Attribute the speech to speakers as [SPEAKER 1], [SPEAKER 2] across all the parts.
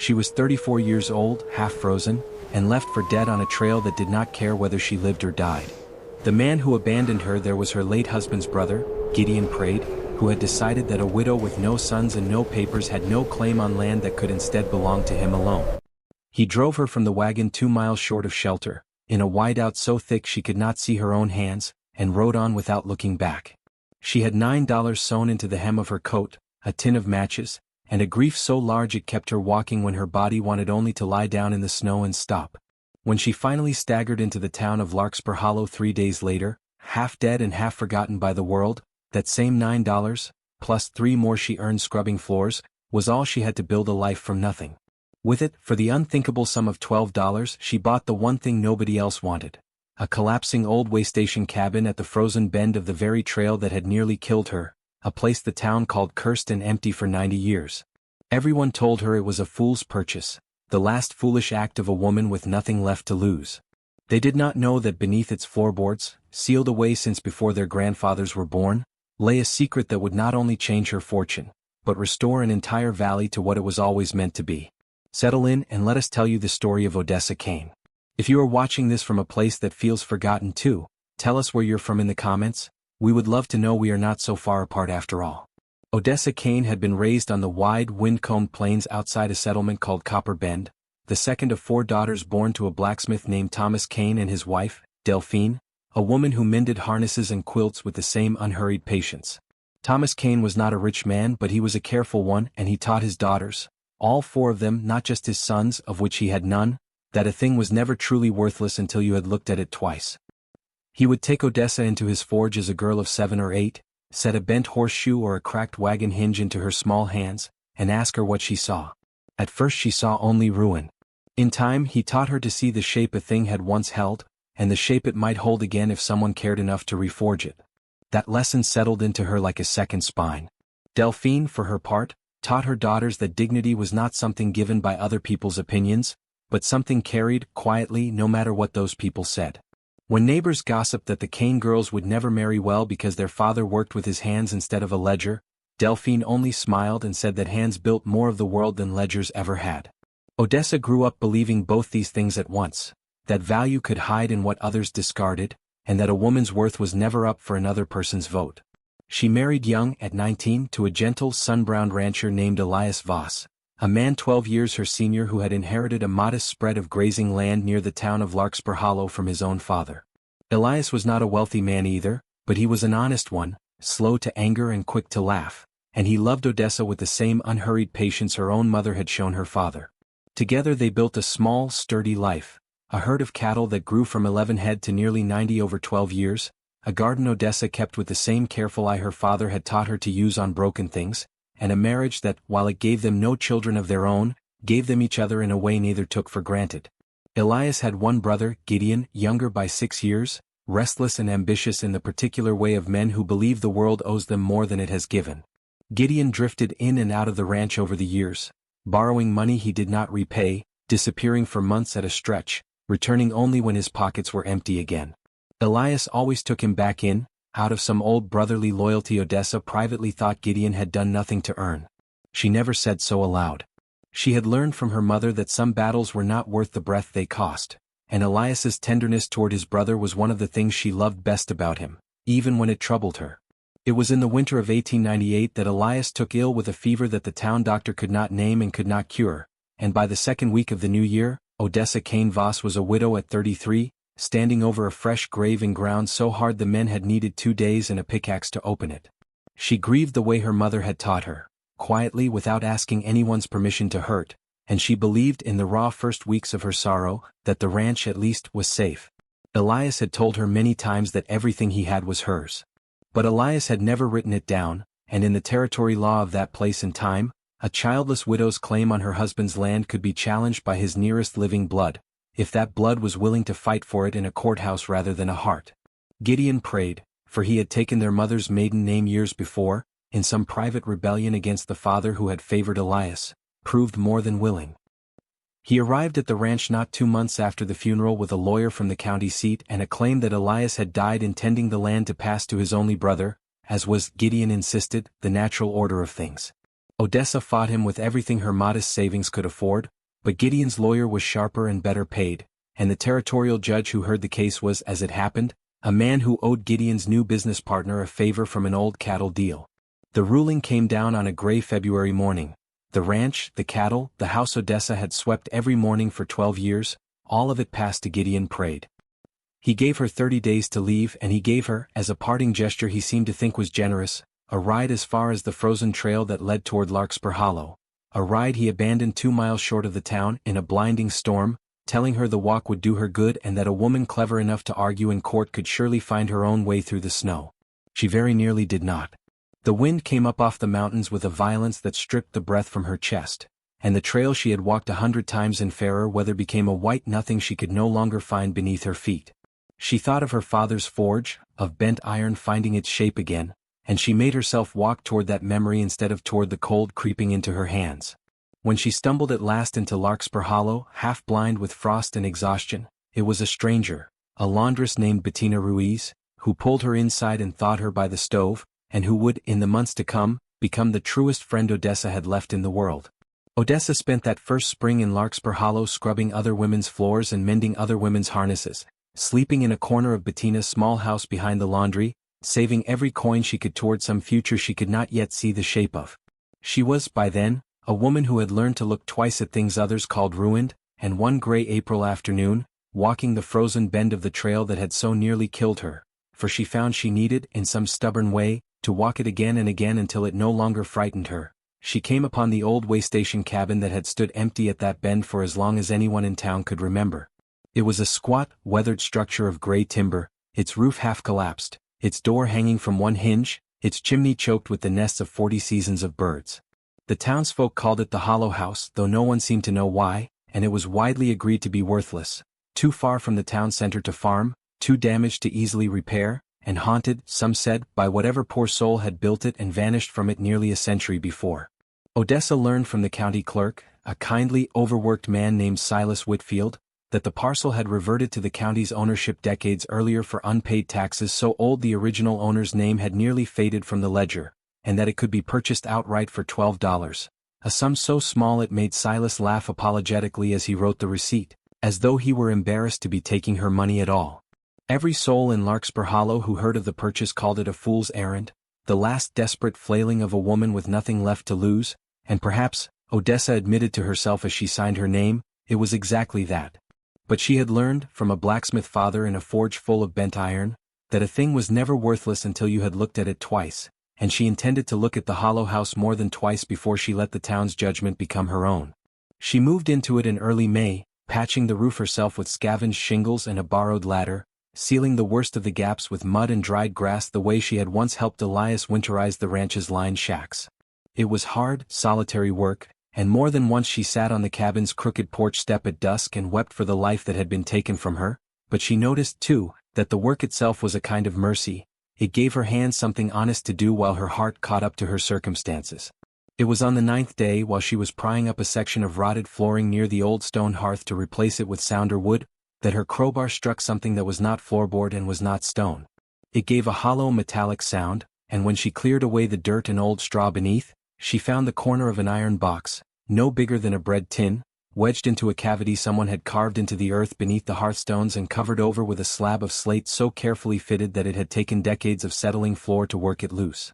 [SPEAKER 1] She was 34 years old, half frozen, and left for dead on a trail that did not care whether she lived or died. The man who abandoned her there was her late husband's brother, Gideon Prade, who had decided that a widow with no sons and no papers had no claim on land that could instead belong to him alone. He drove her from the wagon 2 miles short of shelter, in a whiteout so thick she could not see her own hands, and rode on without looking back. She had $9 sewn into the hem of her coat, a tin of matches, and a grief so large it kept her walking when her body wanted only to lie down in the snow and stop. When she finally staggered into the town of Larkspur Hollow 3 days later, half dead and half forgotten by the world, that same $9, plus 3 more she earned scrubbing floors, was all she had to build a life from nothing. With it, for the unthinkable sum of $12, she bought the one thing nobody else wanted: a collapsing old waystation cabin at the frozen bend of the very trail that had nearly killed her, a place the town called cursed and empty for 90 years. Everyone told her it was a fool's purchase, the last foolish act of a woman with nothing left to lose. They did not know that beneath its floorboards, sealed away since before their grandfathers were born, lay a secret that would not only change her fortune, but restore an entire valley to what it was always meant to be. Settle in and let us tell you the story of Odessa Kane. If you are watching this from a place that feels forgotten too, tell us where you're from in the comments. We would love to know we are not so far apart after all. Odessa Kane had been raised on the wide, wind-combed plains outside a settlement called Copper Bend, the second of 4 daughters born to a blacksmith named Thomas Kane and his wife, Delphine, a woman who mended harnesses and quilts with the same unhurried patience. Thomas Kane was not a rich man, but he was a careful one, and he taught his daughters, all 4 of them, not just his sons, of which he had none, that a thing was never truly worthless until you had looked at it twice. He would take Odessa into his forge as a girl of 7 or 8, set a bent horseshoe or a cracked wagon hinge into her small hands, and ask her what she saw. At first she saw only ruin. In time he taught her to see the shape a thing had once held, and the shape it might hold again if someone cared enough to reforge it. That lesson settled into her like a second spine. Delphine, for her part, taught her daughters that dignity was not something given by other people's opinions, but something carried, quietly, no matter what those people said. When neighbors gossiped that the Kane girls would never marry well because their father worked with his hands instead of a ledger, Delphine only smiled and said that hands built more of the world than ledgers ever had. Odessa grew up believing both these things at once, that value could hide in what others discarded, and that a woman's worth was never up for another person's vote. She married young, at 19, to a gentle, sun-browned rancher named Elias Voss, a man 12 years her senior who had inherited a modest spread of grazing land near the town of Larkspur Hollow from his own father. Elias was not a wealthy man either, but he was an honest one, slow to anger and quick to laugh, and he loved Odessa with the same unhurried patience her own mother had shown her father. Together they built a small, sturdy life, a herd of cattle that grew from 11 head to nearly 90 over 12 years, a garden Odessa kept with the same careful eye her father had taught her to use on broken things, and a marriage that, while it gave them no children of their own, gave them each other in a way neither took for granted. Elias had one brother, Gideon, younger by 6 years, restless and ambitious in the particular way of men who believe the world owes them more than it has given. Gideon drifted in and out of the ranch over the years, borrowing money he did not repay, disappearing for months at a stretch, returning only when his pockets were empty again. Elias always took him back in. Out of some old brotherly loyalty Odessa privately thought Gideon had done nothing to earn. She never said so aloud. She had learned from her mother that some battles were not worth the breath they cost, and Elias's tenderness toward his brother was one of the things she loved best about him, even when it troubled her. It was in the winter of 1898 that Elias took ill with a fever that the town doctor could not name and could not cure, and by the second week of the new year, Odessa Kane Voss was a widow at 33, standing over a fresh grave in ground so hard the men had needed 2 days and a pickaxe to open it. She grieved the way her mother had taught her, quietly without asking anyone's permission to hurt, and she believed in the raw first weeks of her sorrow, that the ranch at least was safe. Elias had told her many times that everything he had was hers. But Elias had never written it down, and in the territory law of that place and time, a childless widow's claim on her husband's land could be challenged by his nearest living blood, if that blood was willing to fight for it in a courthouse rather than a heart. Gideon prayed, for he had taken their mother's maiden name years before, in some private rebellion against the father who had favored Elias, proved more than willing. He arrived at the ranch not 2 months after the funeral with a lawyer from the county seat and a claim that Elias had died intending the land to pass to his only brother, as was, Gideon insisted, the natural order of things. Odessa fought him with everything her modest savings could afford, but Gideon's lawyer was sharper and better paid, and the territorial judge who heard the case was, as it happened, a man who owed Gideon's new business partner a favor from an old cattle deal. The ruling came down on a gray February morning. The ranch, the cattle, the house Odessa had swept every morning for 12 years, all of it passed to Gideon Prade. He gave her 30 days to leave, and he gave her, as a parting gesture he seemed to think was generous, a ride as far as the frozen trail that led toward Larkspur Hollow, a ride he abandoned 2 miles short of the town in a blinding storm, telling her the walk would do her good and that a woman clever enough to argue in court could surely find her own way through the snow. She very nearly did not. The wind came up off the mountains with a violence that stripped the breath from her chest, and the trail she had walked 100 times in fairer weather became a white nothing she could no longer find beneath her feet. She thought of her father's forge, of bent iron finding its shape again, and she made herself walk toward that memory instead of toward the cold creeping into her hands. When she stumbled at last into Larkspur Hollow, half blind with frost and exhaustion, it was a stranger, a laundress named Bettina Ruiz, who pulled her inside and thawed her by the stove, and who would, in the months to come, become the truest friend Odessa had left in the world. Odessa spent that first spring in Larkspur Hollow scrubbing other women's floors and mending other women's harnesses, sleeping in a corner of Bettina's small house behind the laundry, saving every coin she could toward some future she could not yet see the shape of. She was, by then, a woman who had learned to look twice at things others called ruined, and one gray April afternoon, walking the frozen bend of the trail that had so nearly killed her, for she found she needed, in some stubborn way, to walk it again and again until it no longer frightened her, she came upon the old waystation cabin that had stood empty at that bend for as long as anyone in town could remember. It was a squat, weathered structure of gray timber, its roof half collapsed, its door hanging from one hinge, its chimney choked with the nests of 40 seasons of birds. The townsfolk called it the Hollow House, though no one seemed to know why, and it was widely agreed to be worthless, too far from the town center to farm, too damaged to easily repair, and haunted, some said, by whatever poor soul had built it and vanished from it nearly a century before. Odessa learned from the county clerk, a kindly, overworked man named Silas Whitfield, that the parcel had reverted to the county's ownership decades earlier for unpaid taxes so old the original owner's name had nearly faded from the ledger, and that it could be purchased outright for $12, a sum so small it made Silas laugh apologetically as he wrote the receipt, as though he were embarrassed to be taking her money at all. Every soul in Larkspur Hollow who heard of the purchase called it a fool's errand, the last desperate flailing of a woman with nothing left to lose, and perhaps, Odessa admitted to herself as she signed her name, it was exactly that. But she had learned, from a blacksmith father in a forge full of bent iron, that a thing was never worthless until you had looked at it twice, and she intended to look at the Hollow House more than twice before she let the town's judgment become her own. She moved into it in early May, patching the roof herself with scavenged shingles and a borrowed ladder, sealing the worst of the gaps with mud and dried grass the way she had once helped Elias winterize the ranch's lined shacks. It was hard, solitary work, and more than once she sat on the cabin's crooked porch step at dusk and wept for the life that had been taken from her, but she noticed, too, that the work itself was a kind of mercy. It gave her hands something honest to do while her heart caught up to her circumstances. It was on the 9th day, while she was prying up a section of rotted flooring near the old stone hearth to replace it with sounder wood, that her crowbar struck something that was not floorboard and was not stone. It gave a hollow metallic sound, and when she cleared away the dirt and old straw beneath, she found the corner of an iron box, no bigger than a bread tin, wedged into a cavity someone had carved into the earth beneath the hearthstones and covered over with a slab of slate so carefully fitted that it had taken decades of settling floor to work it loose.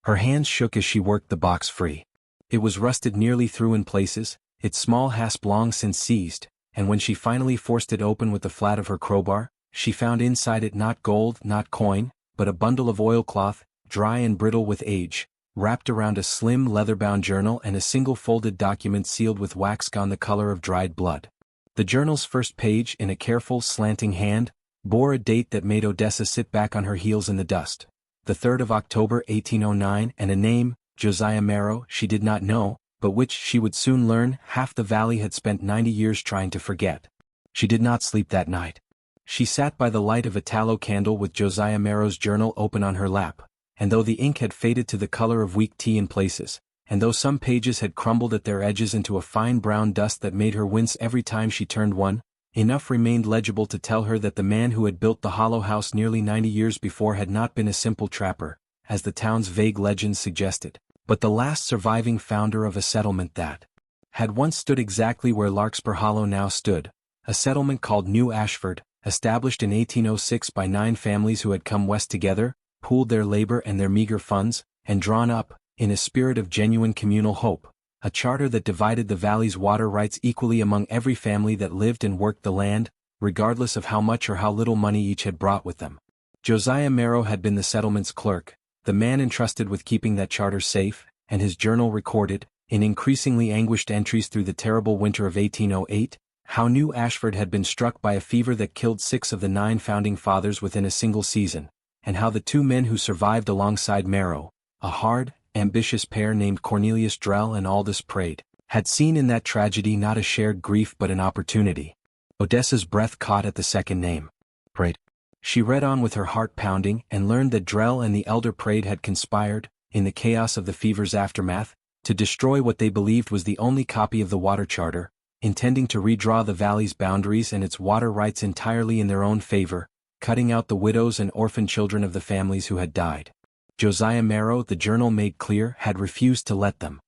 [SPEAKER 1] Her hands shook as she worked the box free. It was rusted nearly through in places, its small hasp long since seized, and when she finally forced it open with the flat of her crowbar, she found inside it not gold, not coin, but a bundle of oilcloth, dry and brittle with age, wrapped around a slim leather-bound journal and a single folded document sealed with wax gone the color of dried blood. The journal's first page, in a careful, slanting hand, bore a date that made Odessa sit back on her heels in the dust, the 3rd of October 1809, and a name, Josiah Marrow, she did not know, but which she would soon learn half the valley had spent 90 years trying to forget. She did not sleep that night. She sat by the light of a tallow candle with Josiah Marrow's journal open on her lap, and though the ink had faded to the color of weak tea in places, and though some pages had crumbled at their edges into a fine brown dust that made her wince every time she turned one, enough remained legible to tell her that the man who had built the Hollow House nearly 90 years before had not been a simple trapper, as the town's vague legends suggested, but the last surviving founder of a settlement that had once stood exactly where Larkspur Hollow now stood, a settlement called New Ashford, established in 1806 by 9 families who had come west together, pooled their labor and their meager funds, and drawn up, in a spirit of genuine communal hope, a charter that divided the valley's water rights equally among every family that lived and worked the land, regardless of how much or how little money each had brought with them. Josiah Marrow had been the settlement's clerk, the man entrusted with keeping that charter safe, and his journal recorded, in increasingly anguished entries through the terrible winter of 1808, how New Ashford had been struck by a fever that killed 6 of the 9 founding fathers within a single season, and how the 2 men who survived alongside Marrow, a hard, ambitious pair named Cornelius Drell and Aldous Praed, had seen in that tragedy not a shared grief but an opportunity. Odessa's breath caught at the second name. Praed. She read on with her heart pounding and learned that Drell and the elder Praed had conspired, in the chaos of the fever's aftermath, to destroy what they believed was the only copy of the water charter, intending to redraw the valley's boundaries and its water rights entirely in their own favor, cutting out the widows and orphan children of the families who had died. Josiah Marrow, the journal made clear, had refused to let them.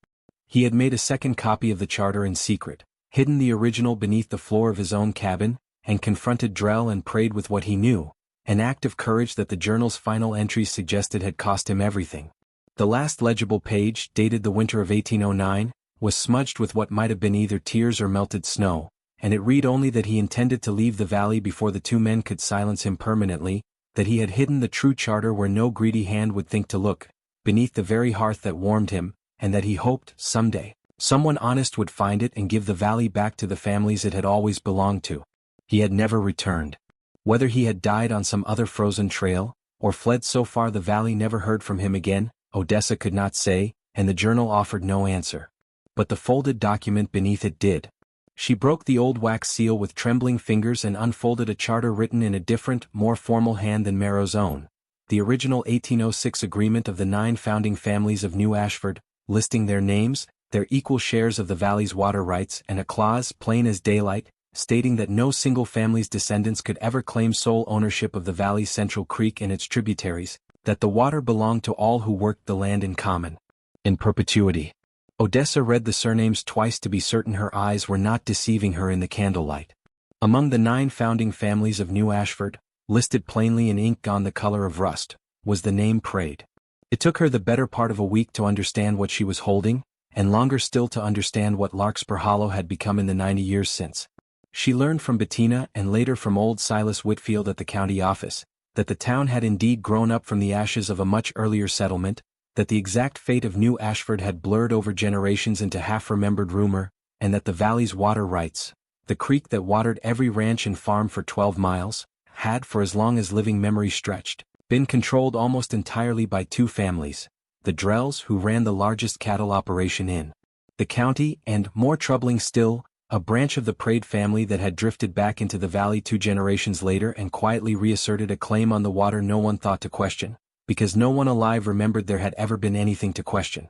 [SPEAKER 1] He had made a second copy of the charter in secret, hidden the original beneath the floor of his own cabin, and confronted Drell and Praed with what he knew, an act of courage that the journal's final entries suggested had cost him everything. The last legible page, dated the winter of 1809, was smudged with what might have been either tears or melted snow, and it read only that he intended to leave the valley before the 2 men could silence him permanently, that he had hidden the true charter where no greedy hand would think to look, beneath the very hearth that warmed him, and that he hoped, someday, someone honest would find it and give the valley back to the families it had always belonged to. He had never returned. Whether he had died on some other frozen trail, or fled so far the valley never heard from him again, Odessa could not say, and the journal offered no answer. But the folded document beneath it did. She broke the old wax seal with trembling fingers and unfolded a charter written in a different, more formal hand than Marrow's own, the original 1806 agreement of the 9 founding families of New Ashford, listing their names, their equal shares of the valley's water rights, and a clause, plain as daylight, stating that no single family's descendants could ever claim sole ownership of the valley's central creek and its tributaries, that the water belonged to all who worked the land in common, in perpetuity. Odessa read the surnames twice to be certain her eyes were not deceiving her in the candlelight. Among the 9 founding families of New Ashford, listed plainly in ink gone the color of rust, was the name Praed. It took her the better part of a week to understand what she was holding, and longer still to understand what Larkspur Hollow had become in the 90 years since. She learned from Bettina and later from old Silas Whitfield at the county office, that the town had indeed grown up from the ashes of a much earlier settlement, that the exact fate of New Ashford had blurred over generations into half-remembered rumor, and that the valley's water rights, the creek that watered every ranch and farm for 12 miles, had, for as long as living memory stretched, been controlled almost entirely by 2 families, the Drells, who ran the largest cattle operation in the county, and, more troubling still, a branch of the Praed family that had drifted back into the valley 2 generations later and quietly reasserted a claim on the water no one thought to question, because no one alive remembered there had ever been anything to question.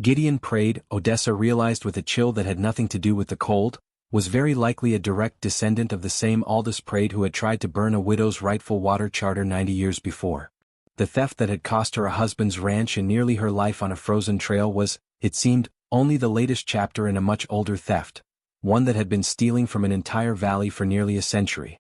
[SPEAKER 1] Gideon Praed, Odessa realized with a chill that had nothing to do with the cold, was very likely a direct descendant of the same Aldous Praed who had tried to burn a widow's rightful water charter 90 years before. The theft that had cost her a husband's ranch and nearly her life on a frozen trail was, it seemed, only the latest chapter in a much older theft, one that had been stealing from an entire valley for nearly a century.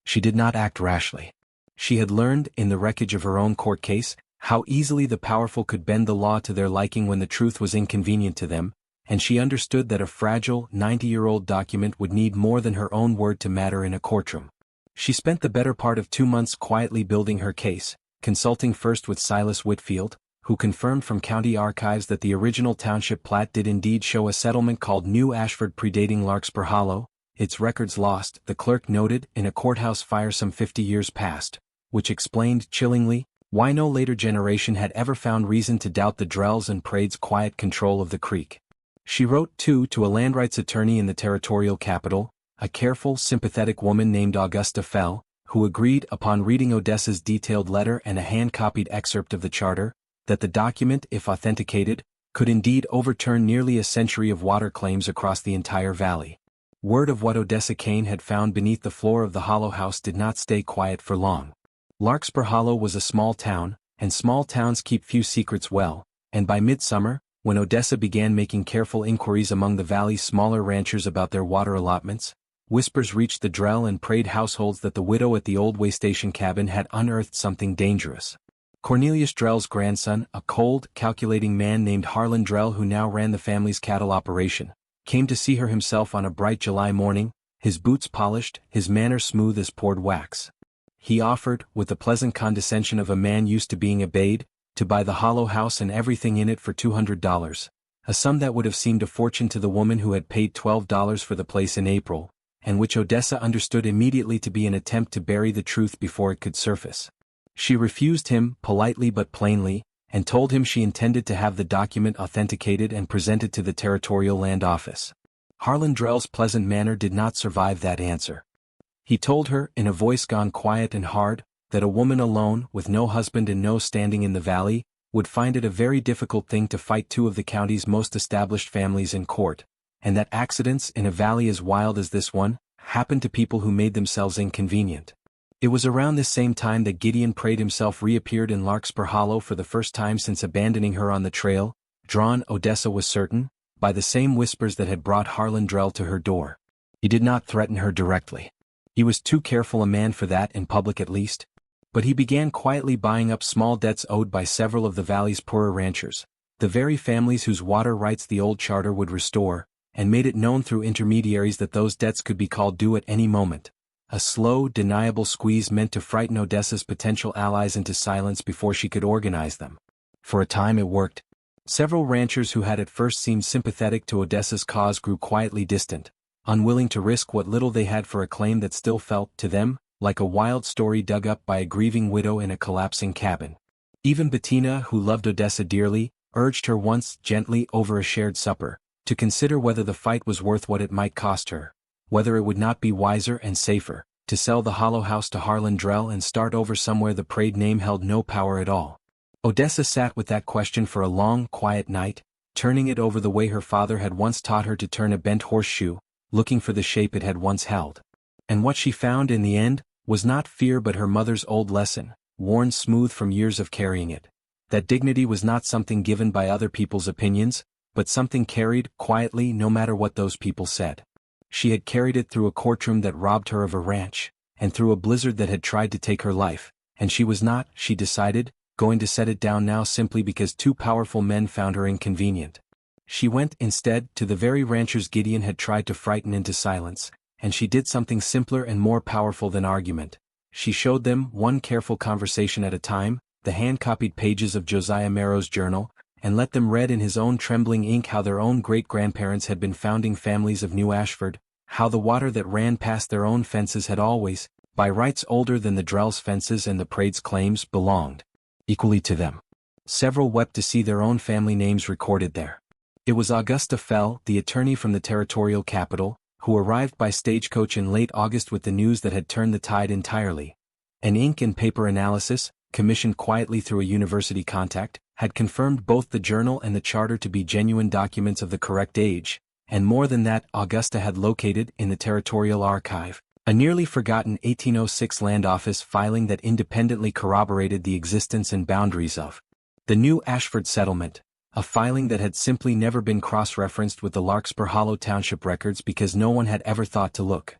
[SPEAKER 1] She did not act rashly. She had learned, in the wreckage of her own court case, how easily the powerful could bend the law to their liking when the truth was inconvenient to them, and she understood that a fragile, 90-year-old document would need more than her own word to matter in a courtroom. She spent the better part of 2 months quietly building her case, consulting first with Silas Whitfield, who confirmed from county archives that the original township plat did indeed show a settlement called New Ashford predating Larkspur Hollow, its records lost, the clerk noted, in a courthouse fire some 50 years past, which explained, chillingly, why no later generation had ever found reason to doubt the Drells and Praed's quiet control of the creek. She wrote, too, to a land rights attorney in the territorial capital, a careful, sympathetic woman named Augusta Fell, who agreed, upon reading Odessa's detailed letter and a hand-copied excerpt of the charter, that the document, if authenticated, could indeed overturn nearly a century of water claims across the entire valley. Word of what Odessa Kane had found beneath the floor of the Hollow House did not stay quiet for long. Larkspur Hollow was a small town, and small towns keep few secrets well, and by midsummer, when Odessa began making careful inquiries among the valley's smaller ranchers about their water allotments, whispers reached the Drell and Prade households that the widow at the old way station cabin had unearthed something dangerous. Cornelius Drell's grandson, a cold, calculating man named Harlan Drell who now ran the family's cattle operation, came to see her himself on a bright July morning, his boots polished, his manner smooth as poured wax. He offered, with the pleasant condescension of a man used to being obeyed, to buy the hollow house and everything in it for $200, a sum that would have seemed a fortune to the woman who had paid $12 for the place in April, and which Odessa understood immediately to be an attempt to bury the truth before it could surface. She refused him, politely but plainly, and told him she intended to have the document authenticated and presented to the Territorial Land Office. Harlan Drell's pleasant manner did not survive that answer. He told her, in a voice gone quiet and hard, that a woman alone, with no husband and no standing in the valley, would find it a very difficult thing to fight two of the county's most established families in court, and that accidents in a valley as wild as this one happened to people who made themselves inconvenient. It was around this same time that Gideon Prade himself reappeared in Larkspur Hollow for the first time since abandoning her on the trail, drawn, Odessa was certain, by the same whispers that had brought Harlan Drell to her door. He did not threaten her directly. He was too careful a man for that, in public at least. But he began quietly buying up small debts owed by several of the valley's poorer ranchers, the very families whose water rights the old charter would restore, and made it known through intermediaries that those debts could be called due at any moment. A slow, deniable squeeze meant to frighten Odessa's potential allies into silence before she could organize them. For a time it worked. Several ranchers who had at first seemed sympathetic to Odessa's cause grew quietly distant, unwilling to risk what little they had for a claim that still felt, to them, like a wild story dug up by a grieving widow in a collapsing cabin. Even Bettina, who loved Odessa dearly, urged her once, gently, over a shared supper, to consider whether the fight was worth what it might cost her, whether it would not be wiser and safer to sell the hollow house to Harlan Drell and start over somewhere the Prade name held no power at all. Odessa sat with that question for a long, quiet night, turning it over the way her father had once taught her to turn a bent horseshoe, looking for the shape it had once held. And what she found in the end was not fear but her mother's old lesson, worn smooth from years of carrying it. That dignity was not something given by other people's opinions, but something carried, quietly, no matter what those people said. She had carried it through a courtroom that robbed her of a ranch, and through a blizzard that had tried to take her life, and she was not, she decided, going to set it down now simply because two powerful men found her inconvenient. She went, instead, to the very ranchers Gideon had tried to frighten into silence, and she did something simpler and more powerful than argument. She showed them, one careful conversation at a time, the hand-copied pages of Josiah Marrow's journal, and let them read in his own trembling ink how their own great-grandparents had been founding families of New Ashford, how the water that ran past their own fences had always, by rights older than the Drell's fences and the Prade's claims, belonged equally to them. Several wept to see their own family names recorded there. It was Augusta Fell, the attorney from the territorial capital, who arrived by stagecoach in late August with the news that had turned the tide entirely. An ink and paper analysis, commissioned quietly through a university contact, had confirmed both the journal and the charter to be genuine documents of the correct age, and more than that, Augusta had located, in the Territorial Archive, a nearly forgotten 1806 land office filing that independently corroborated the existence and boundaries of the New Ashford settlement, a filing that had simply never been cross-referenced with the Larkspur Hollow Township records because no one had ever thought to look.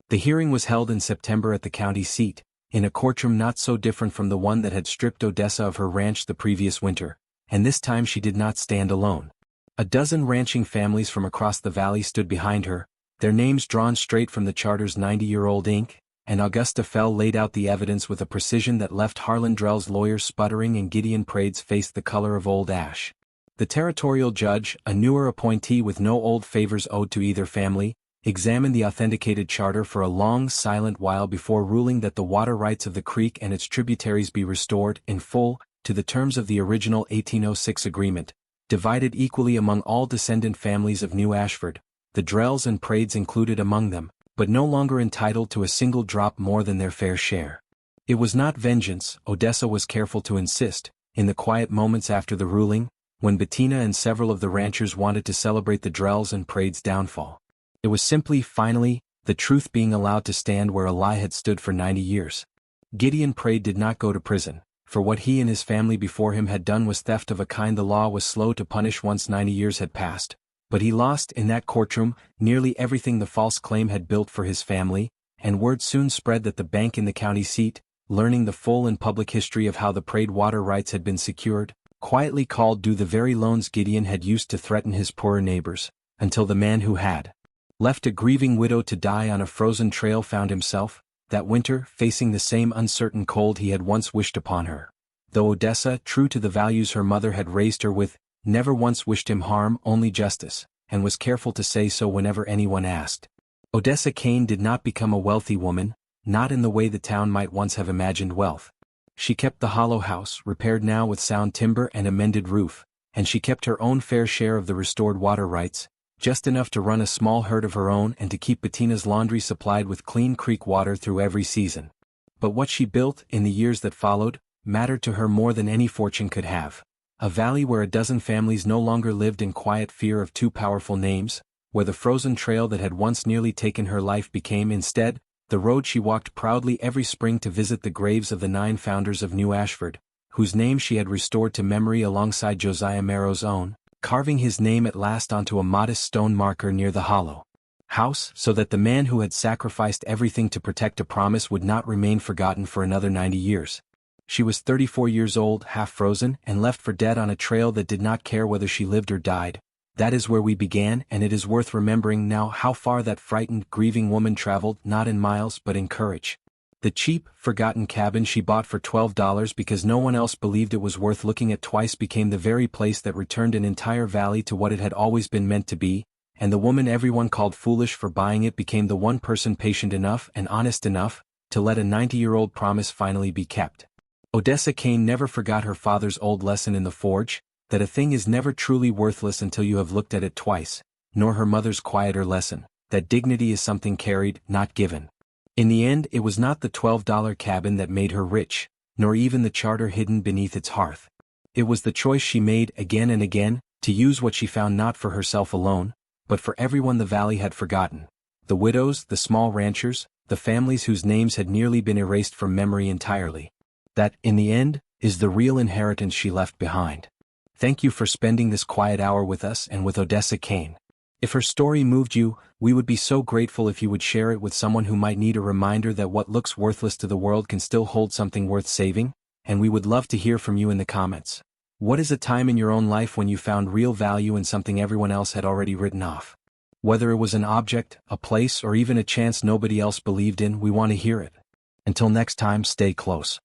[SPEAKER 1] The hearing was held in September at the county seat, in a courtroom not so different from the one that had stripped Odessa of her ranch the previous winter, and this time she did not stand alone. A dozen ranching families from across the valley stood behind her, their names drawn straight from the charter's 90-year-old ink, and Augusta Fell laid out the evidence with a precision that left Harlan Drell's lawyers sputtering and Gideon Prade's face the color of old ash. The territorial judge, a newer appointee with no old favors owed to either family, examined the authenticated charter for a long, silent while before ruling that the water rights of the creek and its tributaries be restored, in full, to the terms of the original 1806 agreement, divided equally among all descendant families of New Ashford, the Drells and Prades included among them, but no longer entitled to a single drop more than their fair share. It was not vengeance, Odessa was careful to insist, in the quiet moments after the ruling, when Bettina and several of the ranchers wanted to celebrate the Drells and Prades' downfall. It was simply, finally, the truth being allowed to stand where a lie had stood for 90 years. Gideon Prade did not go to prison, for what he and his family before him had done was theft of a kind the law was slow to punish once 90 years had passed. But he lost in that courtroom nearly everything the false claim had built for his family, and word soon spread that the bank in the county seat, learning the full and public history of how the Prade water rights had been secured, quietly called due the very loans Gideon had used to threaten his poorer neighbors, until the man who had left a grieving widow to die on a frozen trail found himself, that winter, facing the same uncertain cold he had once wished upon her. Though Odessa, true to the values her mother had raised her with, never once wished him harm, only justice, and was careful to say so whenever anyone asked. Odessa Kane did not become a wealthy woman, not in the way the town might once have imagined wealth. She kept the hollow house, repaired now with sound timber and a mended roof, and she kept her own fair share of the restored water rights, just enough to run a small herd of her own and to keep Bettina's laundry supplied with clean creek water through every season. But what she built, in the years that followed, mattered to her more than any fortune could have. A valley where a dozen families no longer lived in quiet fear of two powerful names, where the frozen trail that had once nearly taken her life became instead the road she walked proudly every spring to visit the graves of the 9 founders of New Ashford, whose names she had restored to memory alongside Josiah Marrow's own, carving his name at last onto a modest stone marker near the hollow house so that the man who had sacrificed everything to protect a promise would not remain forgotten for another 90 years. She was 34 years old, half frozen, and left for dead on a trail that did not care whether she lived or died. That is where we began, and it is worth remembering now how far that frightened, grieving woman traveled, not in miles but in courage. The cheap, forgotten cabin she bought for $12 because no one else believed it was worth looking at twice became the very place that returned an entire valley to what it had always been meant to be, and the woman everyone called foolish for buying it became the one person patient enough and honest enough to let a 90-year-old promise finally be kept. Odessa Kane never forgot her father's old lesson in the forge, that a thing is never truly worthless until you have looked at it twice, nor her mother's quieter lesson, that dignity is something carried, not given. In the end, it was not the $12 cabin that made her rich, nor even the charter hidden beneath its hearth. It was the choice she made again and again, to use what she found not for herself alone, but for everyone the valley had forgotten. The widows, the small ranchers, the families whose names had nearly been erased from memory entirely. That, in the end, is the real inheritance she left behind. Thank you for spending this quiet hour with us and with Odessa Kane. If her story moved you, we would be so grateful if you would share it with someone who might need a reminder that what looks worthless to the world can still hold something worth saving, and we would love to hear from you in the comments. What is a time in your own life when you found real value in something everyone else had already written off? Whether it was an object, a place, or even a chance nobody else believed in, we want to hear it. Until next time, stay close.